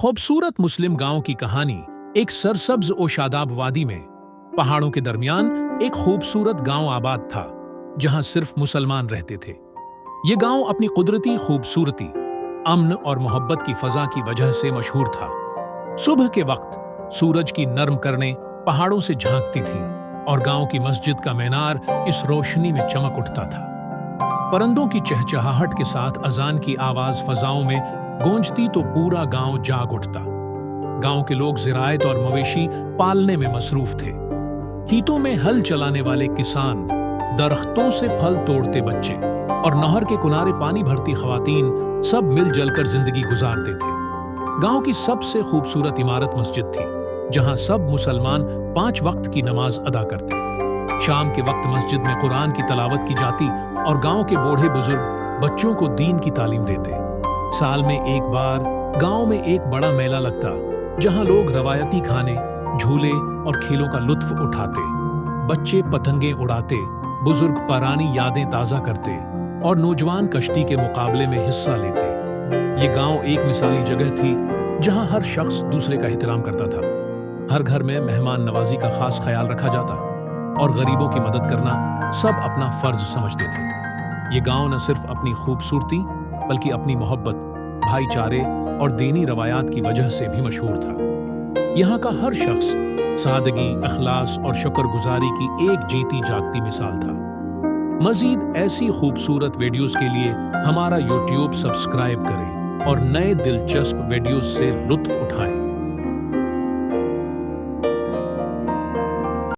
खूबसूरत मुस्लिम गांव की कहानी। एक सरसब्ज और शादाब वादी में पहाड़ों के दरमियान एक खूबसूरत गांव आबाद था, जहां सिर्फ मुसलमान रहते थे। ये गांव अपनी कुदरती खूबसूरती, अमन और मोहब्बत की फजा की वजह से मशहूर था। सुबह के वक्त सूरज की नर्म किरणें पहाड़ों से झांकती थी और गांव की मस्जिद का मीनार इस रोशनी में चमक उठता था। परिंदों की चहचहाहट के साथ अजान की आवाज फजाओं में गूंजती तो पूरा गांव जाग उठता। गांव के लोग ज़राअत और मवेशी पालने में मसरूफ थे। खेतों में हल चलाने वाले किसान, दरख्तों से फल तोड़ते बच्चे और नहर के किनारे पानी भरती खवातीन सब मिलजुल कर जिंदगी गुजारते थे। गांव की सबसे खूबसूरत इमारत मस्जिद थी, जहां सब मुसलमान 5 वक्त की नमाज अदा करते। शाम के वक्त मस्जिद में कुरान की तलावत की जाती और गांव के बूढ़े बुजुर्ग बच्चों को दीन की तालीम देते। साल में एक बार गांव में एक बड़ा मेला लगता, जहां लोग रवायती खाने, झूले और खेलों का लुत्फ उठाते। बच्चे पतंगे उड़ाते, बुजुर्ग पुरानी यादें ताज़ा करते और नौजवान कश्ती के मुकाबले में हिस्सा लेते। ये गांव एक मिसाली जगह थी, जहां हर शख्स दूसरे का एहतराम करता था। हर घर में मेहमान नवाजी का खास ख्याल रखा जाता और गरीबों की मदद करना सब अपना फर्ज समझते थे। ये गांव न सिर्फ अपनी खूबसूरती बल्कि अपनी मोहब्बत, भाईचारे और दीनी रवायात की वजह से भी मशहूर था। यहाँ का हर शख्स सादगी, अखलास और शुक्रगुजारी की एक जीती जागती मिसाल था। मजीद ऐसी खूबसूरत वीडियोस के लिए हमारा YouTube सब्सक्राइब करें और नए दिलचस्प वीडियोस से लुत्फ उठाएं।